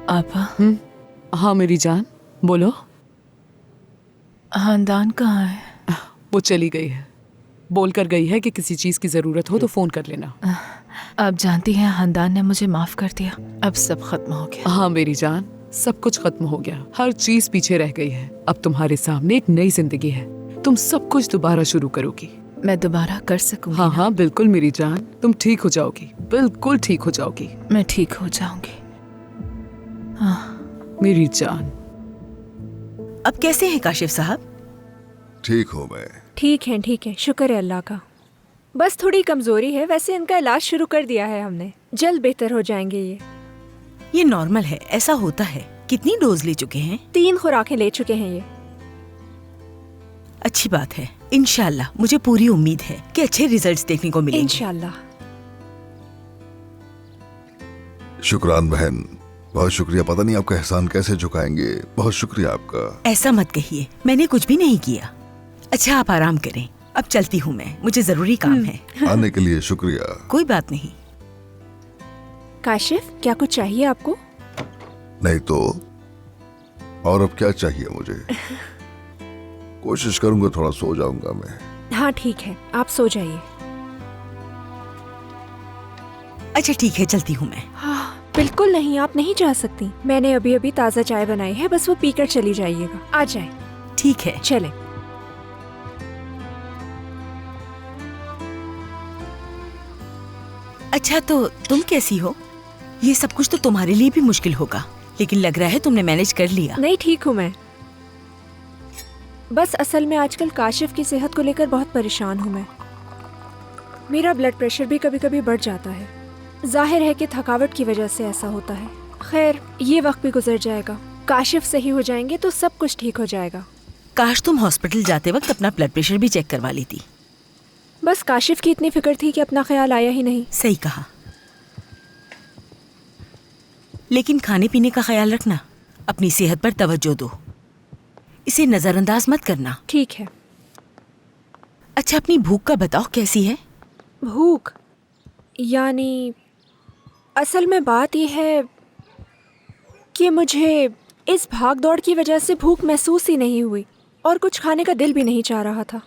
आपा, हाँ मेरी जान, बोलो। हांदान कहाँ है? वो चली गई है, बोल कर गई है कि किसी चीज की जरूरत हो तो फोन कर लेना। आप जानती हैं हांदान ने मुझे माफ कर दिया, अब सब खत्म हो गया। हाँ मेरी जान, सब कुछ खत्म हो गया, हर चीज पीछे रह गई है। अब तुम्हारे सामने एक नई जिंदगी है, तुम सब कुछ दोबारा शुरू करोगी। मैं दोबारा कर सकूंगी? हाँ हाँ बिल्कुल मेरी जान, तुम ठीक हो जाओगी, बिल्कुल ठीक हो जाओगी। मैं ठीक हो जाऊंगी। हाँ मेरी जान। अब कैसे हैं काशिफ साहब? ठीक हूँ मैं। ठीक है, शुक्र है अल्लाह का। बस थोड़ी कमजोरी है, वैसे इनका इलाज शुरू कर दिया है हमने, जल्द बेहतर हो जाएंगे। ये नॉर्मल है, ऐसा होता है। कितनी डोज ले चुके हैं? 3 खुराकें ले चुके हैं ये। अच्छी बात है, इंशाल्लाह मुझे पूरी उम्मीद है कि अच्छे रिजल्ट्स देखने को मिलेंगे। इंशाल्लाह। शुक्रान बहन, बहुत शुक्रिया। पता नहीं आपका एहसान कैसे झुकाएंगे, बहुत शुक्रिया आपका। ऐसा मत कहिए, मैंने कुछ भी नहीं किया। अच्छा आप आराम करें, अब चलती हूँ मैं, मुझे जरूरी काम है। आने के लिए शुक्रिया। कोई बात नहीं। काशिफ, क्या कुछ चाहिए आपको? नहीं तो और अब क्या चाहिए मुझे? कोशिश करूंगा, थोड़ा सो जाऊंगा मैं। हाँ ठीक है, आप सो जाइए। अच्छा ठीक है, चलती हूँ मैं। हाँ बिल्कुल नहीं, आप नहीं जा सकती। मैंने अभी अभी ताज़ा चाय बनाई है, बस वो पीकर चली जाइएगा। आ जाए। ठीक है। चले। अच्छा तो तुम कैसी हो? ये सब कुछ तो तुम्हारे लिए भी मुश्किल होगा, लेकिन लग रहा है तुमने मैनेज कर लिया। नहीं ठीक हूँ मैं, बस असल में आजकल काशिफ की सेहत को लेकर बहुत परेशान हूँ मैं। मेरा ब्लड प्रेशर भी कभी कभी बढ़ जाता है, जाहिर है कि थकावट की वजह से ऐसा होता है। खैर ये वक्त भी गुजर जाएगा, काशिफ सही हो जाएंगे तो सब कुछ ठीक हो जाएगा। काश तुम हॉस्पिटल जाते वक्त अपना ब्लड प्रेशर भी चेक करवा लेती। बस काशिफ की इतनी फिक्र थी कि अपना ख्याल आया ही नहीं। सही कहा, लेकिन खाने पीने का ख्याल रखना, अपनी सेहत पर तवज्जो दो, इसे नजरअंदाज मत करना। ठीक है। अच्छा अपनी भूख का बताओ, कैसी है? भूख यानी असल में बात यह है कि मुझे इस भाग दौड़ की वजह से भूख महसूस ही नहीं हुई और कुछ खाने का दिल भी नहीं चाह रहा था।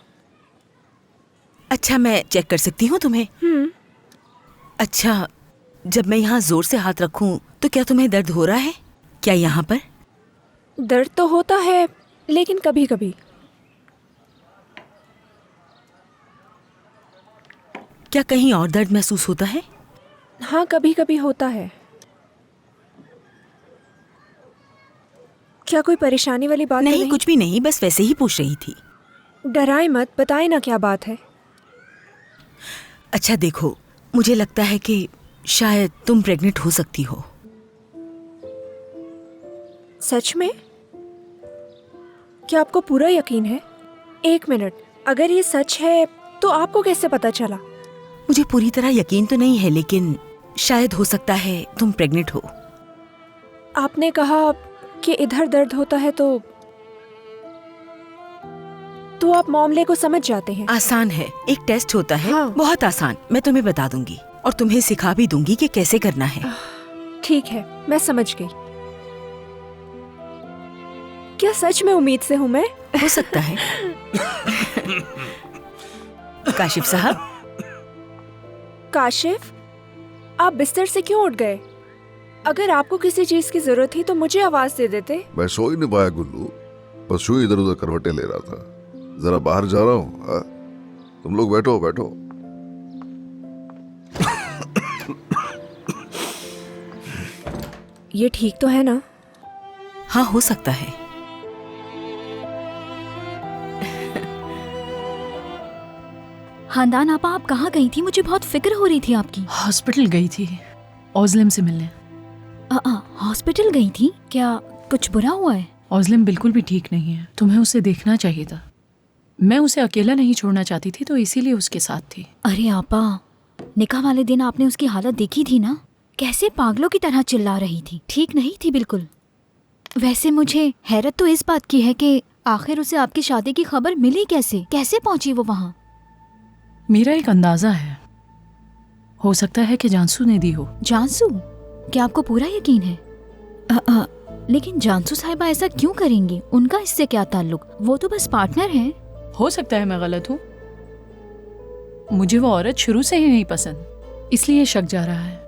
अच्छा मैं चेक कर सकती हूँ तुम्हें? अच्छा जब मैं यहाँ जोर से हाथ रखूं तो क्या तुम्हें दर्द हो रहा है? क्या यहाँ पर? दर्द तो होता है, लेकिन कभी कभी। क्या कहीं और दर्द महसूस होता है? हाँ कभी कभी होता है। क्या कोई परेशानी वाली बात? नहीं, कुछ भी नहीं, बस वैसे ही पूछ रही थी। डराए मत, बताए ना क्या बात है। अच्छा देखो, मुझे लगता है कि शायद तुम प्रेग्नेंट हो सकती हो। सच में? क्या आपको पूरा यकीन है? 1 मिनट, अगर ये सच है तो आपको कैसे पता चला? मुझे पूरी तरह यकीन तो नहीं है, लेकिन शायद हो सकता है तुम प्रेग्नेंट हो। आपने कहा कि इधर दर्द होता है तो आप मामले को समझ जाते हैं। आसान है, एक टेस्ट होता है। हाँ। बहुत आसान, मैं तुम्हें बता दूंगी और तुम्हें सिखा भी दूंगी कि कैसे करना है। ठीक है, मैं समझ गई। क्या सच में उम्मीद से हूँ मैं? हो सकता है। काशिफ साहब। काशिफ, आप बिस्तर से क्यों उठ गए? अगर आपको किसी चीज की जरूरत थी तो मुझे आवाज दे देते। मैं सो ही नहीं पाया गुल्लू, बस यूं इधर उधर करवटें ले रहा था। जरा बाहर जा रहा हूँ। तुम लोग बैठो बैठो। ये ठीक तो है ना? हाँ हो सकता है। हांदान आपा, आप कहाँ गई थी? मुझे बहुत फिक्र हो रही थी आपकी। हॉस्पिटल गई थी ओज़लम से मिलने। हॉस्पिटल गई थी? क्या कुछ बुरा हुआ है? ओज़लम बिल्कुल भी ठीक नहीं है, तुम्हें उसे देखना चाहिए था। मैं उसे अकेला नहीं छोड़ना चाहती थी तो इसीलिए उसके साथ थी। अरे आपा, निकाह वाले दिन आपने उसकी हालत देखी थी ना, कैसे पागलों की तरह चिल्ला रही थी, ठीक नहीं थी बिल्कुल। वैसे मुझे हैरत तो इस बात की है कि आखिर उसे आपकी शादी की खबर मिली कैसे? कैसे पहुंची वो वहाँ? मेरा एक अंदाजा है, हो सकता है कि जानसू ने दी हो। जानसू? क्या आपको पूरा यकीन है? लेकिन जानसू साहिबा ऐसा क्यों करेंगी? उनका इससे क्या ताल्लुक? वो तो बस पार्टनर हैं। हो सकता है मैं गलत हूँ, मुझे वो औरत शुरू से ही नहीं पसंद, इसलिए शक जा रहा है।